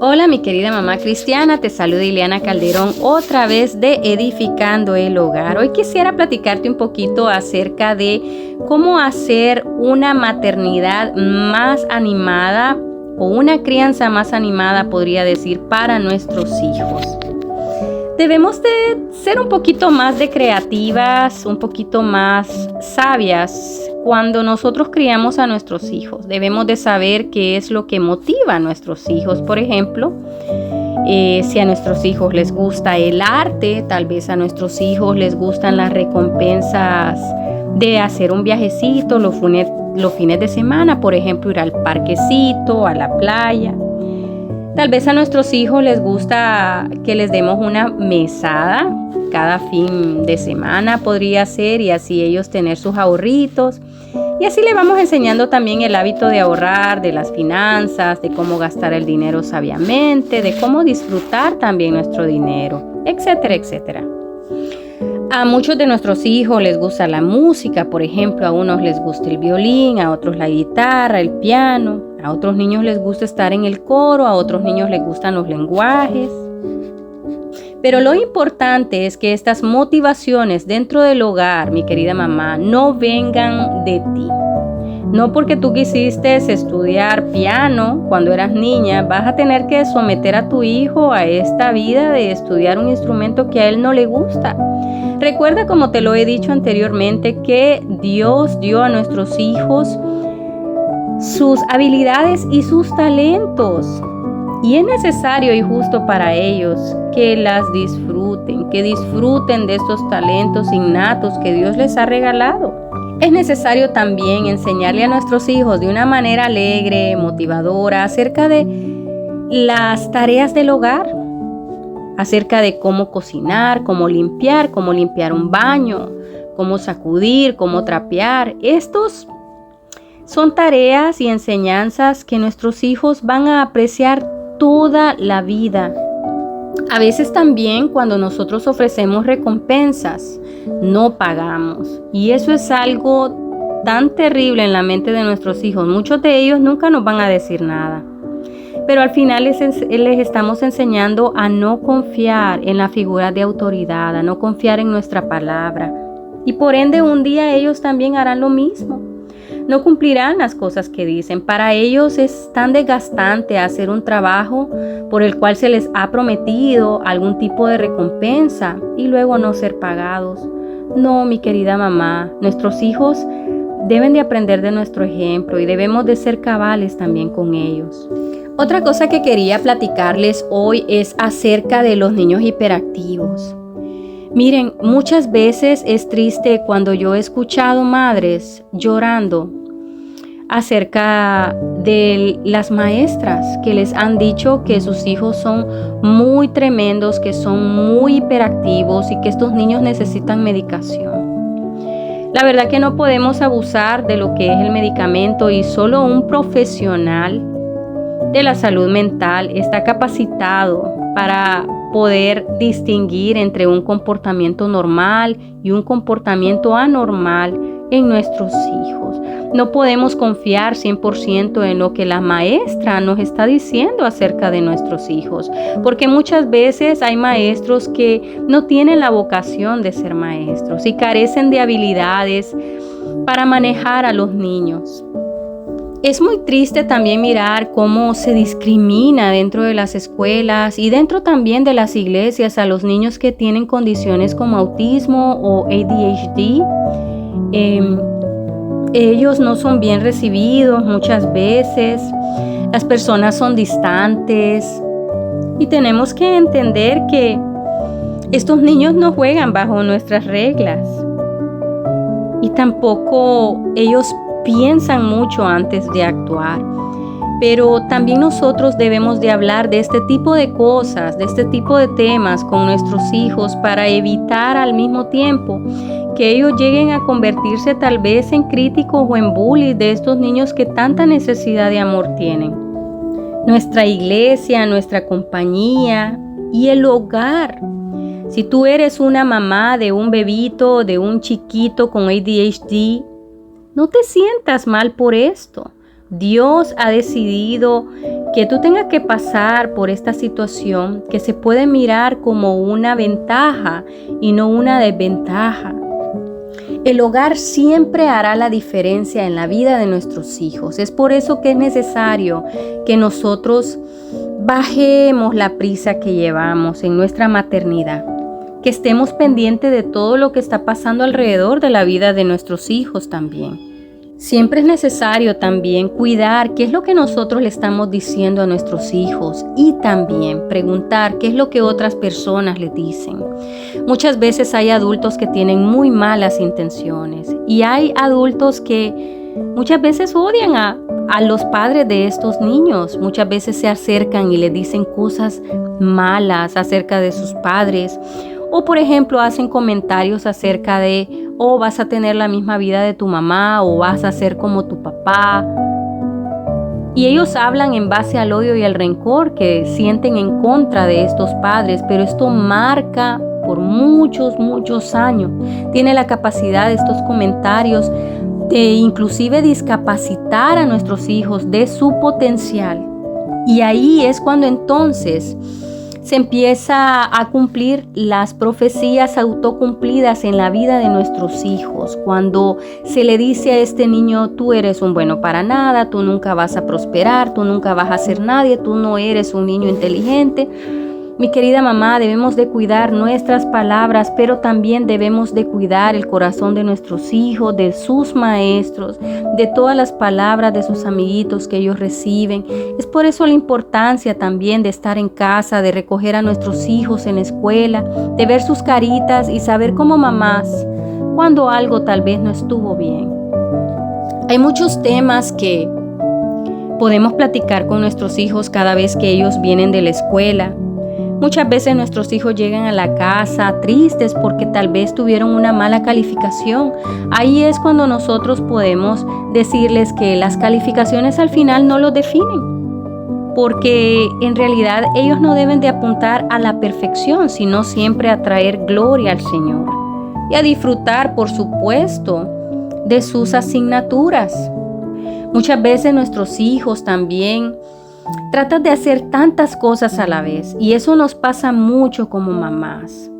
Hola mi querida mamá cristiana, te saluda Ileana Calderón otra vez de Edificando el Hogar. Hoy quisiera platicarte un poquito acerca de cómo hacer una maternidad más animada o una crianza más animada, podría decir, para nuestros hijos. Debemos de ser un poquito más de creativas, un poquito más sabias cuando nosotros criamos a nuestros hijos. Debemos de saber qué es lo que motiva a nuestros hijos. Por ejemplo, si a nuestros hijos les gusta el arte, tal vez a nuestros hijos les gustan las recompensas de hacer un viajecito los fines de semana, por ejemplo, ir al parquecito, a la playa. Tal vez a nuestros hijos les gusta que les demos una mesada cada fin de semana, podría ser, y así ellos tener sus ahorritos. Y así le vamos enseñando también el hábito de ahorrar, de las finanzas, de cómo gastar el dinero sabiamente, de cómo disfrutar también nuestro dinero, etcétera, etcétera. A muchos de nuestros hijos les gusta la música, por ejemplo, a unos les gusta el violín, a otros la guitarra, el piano, a otros niños les gusta estar en el coro, a otros niños les gustan los lenguajes. Pero lo importante es que estas motivaciones dentro del hogar, mi querida mamá, no vengan de ti. No porque tú quisiste estudiar piano cuando eras niña, vas a tener que someter a tu hijo a esta vida de estudiar un instrumento que a él no le gusta. Recuerda, como te lo he dicho anteriormente, que Dios dio a nuestros hijos sus habilidades y sus talentos. Y es necesario y justo para ellos que las disfruten, que disfruten de estos talentos innatos que Dios les ha regalado. Es necesario también enseñarle a nuestros hijos de una manera alegre, motivadora, acerca de las tareas del hogar, acerca de cómo cocinar, cómo limpiar un baño, cómo sacudir, cómo trapear. Estos son tareas y enseñanzas que nuestros hijos van a apreciar toda la vida. A veces también cuando nosotros ofrecemos recompensas, no pagamos. Y eso es algo tan terrible en la mente de nuestros hijos. Muchos de ellos nunca nos van a decir nada. Pero al final les estamos enseñando a no confiar en la figura de autoridad, a no confiar en nuestra palabra. Y por ende un día ellos también harán lo mismo. No cumplirán las cosas que dicen. Para ellos es tan desgastante hacer un trabajo por el cual se les ha prometido algún tipo de recompensa y luego no ser pagados. No, mi querida mamá, nuestros hijos deben de aprender de nuestro ejemplo y debemos de ser cabales también con ellos. Otra cosa que quería platicarles hoy es acerca de los niños hiperactivos. Miren, muchas veces es triste cuando yo he escuchado madres llorando acerca de las maestras que les han dicho que sus hijos son muy tremendos, que son muy hiperactivos y que estos niños necesitan medicación. La verdad que no podemos abusar de lo que es el medicamento y solo un profesional de la salud mental está capacitado para poder distinguir entre un comportamiento normal y un comportamiento anormal en nuestros hijos. No podemos confiar 100% en lo que la maestra nos está diciendo acerca de nuestros hijos, porque muchas veces hay maestros que no tienen la vocación de ser maestros y carecen de habilidades para manejar a los niños. Es muy triste también mirar cómo se discrimina dentro de las escuelas y dentro también de las iglesias a los niños que tienen condiciones como autismo o ADHD. Ellos no son bien recibidos muchas veces, las personas son distantes y tenemos que entender que estos niños no juegan bajo nuestras reglas y tampoco ellos piensan mucho antes de actuar, pero también nosotros debemos de hablar de este tipo de cosas, de este tipo de temas con nuestros hijos para evitar al mismo tiempo que ellos lleguen a convertirse tal vez en críticos o en bullies de estos niños que tanta necesidad de amor tienen. Nuestra iglesia, nuestra compañía y el hogar. Si tú eres una mamá de un bebito, de un chiquito con ADHD, no te sientas mal por esto. Dios ha decidido que tú tengas que pasar por esta situación que se puede mirar como una ventaja y no una desventaja. El hogar siempre hará la diferencia en la vida de nuestros hijos. Es por eso que es necesario que nosotros bajemos la prisa que llevamos en nuestra maternidad, que estemos pendientes de todo lo que está pasando alrededor de la vida de nuestros hijos también. Siempre es necesario también cuidar qué es lo que nosotros le estamos diciendo a nuestros hijos y también preguntar qué es lo que otras personas le dicen. Muchas veces hay adultos que tienen muy malas intenciones y hay adultos que muchas veces odian a los padres de estos niños. Muchas veces se acercan y le dicen cosas malas acerca de sus padres. O por ejemplo hacen comentarios acerca de vas a tener la misma vida de tu mamá o vas a ser como tu papá. Y ellos hablan en base al odio y al rencor que sienten en contra de estos padres, pero esto marca por muchos años. Tiene la capacidad de estos comentarios de inclusive discapacitar a nuestros hijos de su potencial. Y ahí es cuando entonces se empieza a cumplir las profecías autocumplidas en la vida de nuestros hijos. Cuando se le dice a este niño, tú eres un bueno para nada, tú nunca vas a prosperar, tú nunca vas a ser nadie, tú no eres un niño inteligente. Mi querida mamá, debemos de cuidar nuestras palabras, pero también debemos de cuidar el corazón de nuestros hijos, de sus maestros, de todas las palabras de sus amiguitos que ellos reciben. Es por eso la importancia también de estar en casa, de recoger a nuestros hijos en la escuela, de ver sus caritas y saber como mamás cuando algo tal vez no estuvo bien. Hay muchos temas que podemos platicar con nuestros hijos cada vez que ellos vienen de la escuela. Muchas veces nuestros hijos llegan a la casa tristes porque tal vez tuvieron una mala calificación. Ahí es cuando nosotros podemos decirles que las calificaciones al final no los definen, porque en realidad ellos no deben de apuntar a la perfección, sino siempre a traer gloria al Señor y a disfrutar, por supuesto, de sus asignaturas. Muchas veces nuestros hijos también tratan de hacer tantas cosas a la vez y eso nos pasa mucho como mamás.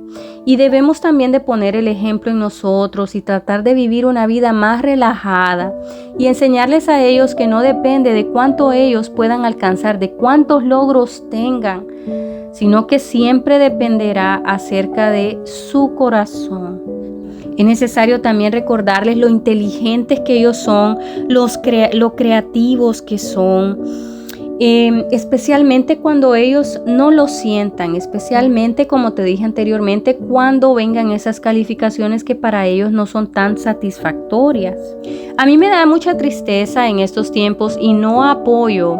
Y debemos también de poner el ejemplo en nosotros y tratar de vivir una vida más relajada y enseñarles a ellos que no depende de cuánto ellos puedan alcanzar, de cuántos logros tengan, sino que siempre dependerá acerca de su corazón. Es necesario también recordarles lo inteligentes que ellos son, lo creativos que son, especialmente cuando ellos no lo sientan, especialmente como te dije anteriormente, cuando vengan esas calificaciones que para ellos no son tan satisfactorias. A mí me da mucha tristeza en estos tiempos y no apoyo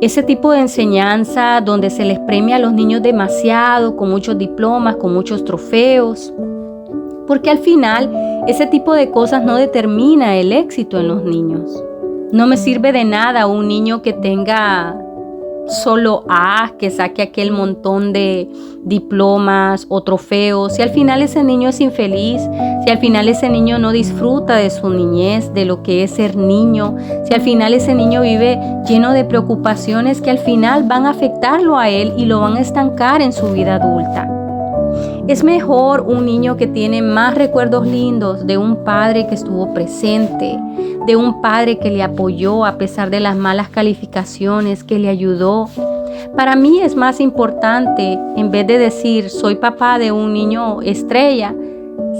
ese tipo de enseñanza donde se les premia a los niños demasiado, con muchos diplomas, con muchos trofeos, porque al final ese tipo de cosas no determina el éxito en los niños. No me sirve de nada un niño que tenga solo A, que saque aquel montón de diplomas o trofeos, si al final ese niño es infeliz, si al final ese niño no disfruta de su niñez, de lo que es ser niño, si al final ese niño vive lleno de preocupaciones que al final van a afectarlo a él y lo van a estancar en su vida adulta. Es mejor un niño que tiene más recuerdos lindos de un padre que estuvo presente, de un padre que le apoyó a pesar de las malas calificaciones, que le ayudó. Para mí es más importante, en vez de decir soy papá de un niño estrella,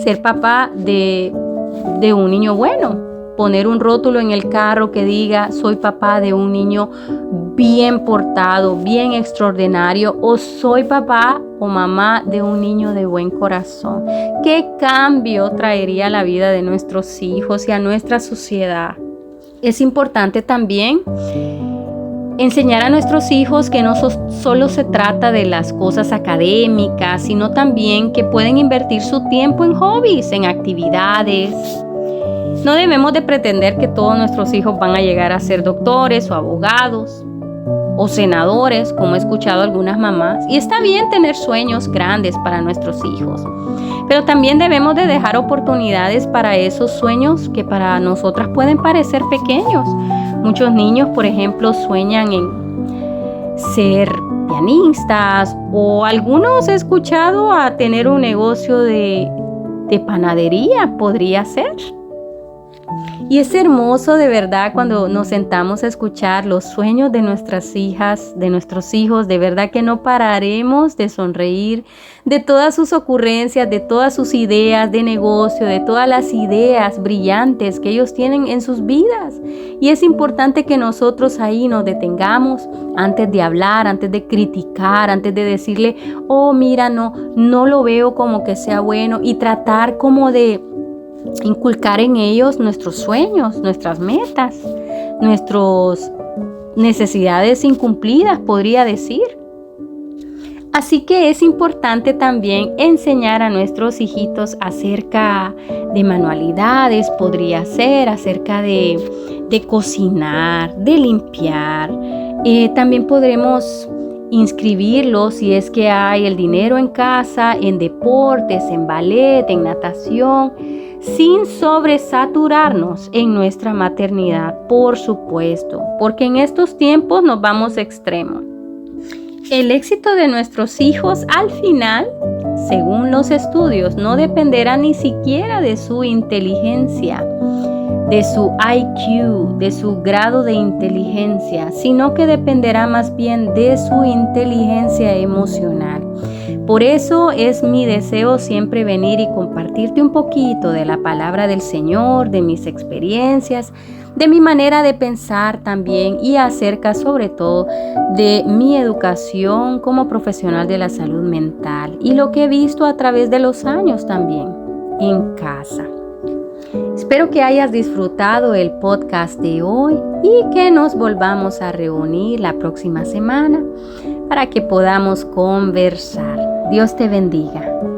ser papá de un niño bueno. Poner un rótulo en el carro que diga soy papá de un niño bien portado, bien extraordinario, o soy papá o mamá de un niño de buen corazón. ¿Qué cambio traería a la vida de nuestros hijos y a nuestra sociedad? Es importante también enseñar a nuestros hijos que no solo se trata de las cosas académicas, sino también que pueden invertir su tiempo en hobbies, en actividades. No debemos de pretender que todos nuestros hijos van a llegar a ser doctores o abogados. o senadores, como he escuchado algunas mamás. Y está bien tener sueños grandes para nuestros hijos, pero también debemos de dejar oportunidades para esos sueños que para nosotras pueden parecer pequeños. Muchos niños, por ejemplo, sueñan en ser pianistas, o algunos he escuchado a tener un negocio de panadería, podría ser. Y es hermoso de verdad cuando nos sentamos a escuchar los sueños de nuestras hijas, de nuestros hijos. De verdad que no pararemos de sonreír de todas sus ocurrencias, de todas sus ideas de negocio, de todas las ideas brillantes que ellos tienen en sus vidas. Y es importante que nosotros ahí nos detengamos antes de hablar, antes de criticar, antes de decirle, oh mira, no lo veo como que sea bueno, y tratar como de inculcar en ellos nuestros sueños, nuestras metas, nuestras necesidades incumplidas, podría decir. Así que es importante también enseñar a nuestros hijitos acerca de manualidades, podría ser, acerca de cocinar, de limpiar. También podremos inscribirlos, si es que hay el dinero en casa, en deportes, en ballet, en natación, sin sobresaturarnos en nuestra maternidad, por supuesto, porque en estos tiempos nos vamos extremos. El éxito de nuestros hijos al final, según los estudios, no dependerá ni siquiera de su inteligencia, de su IQ, de su grado de inteligencia, sino que dependerá más bien de su inteligencia emocional. Por eso es mi deseo siempre venir y compartirte un poquito de la palabra del Señor, de mis experiencias, de mi manera de pensar también, y acerca sobre todo de mi educación como profesional de la salud mental y lo que he visto a través de los años también en casa. Espero que hayas disfrutado el podcast de hoy y que nos volvamos a reunir la próxima semana para que podamos conversar. Dios te bendiga.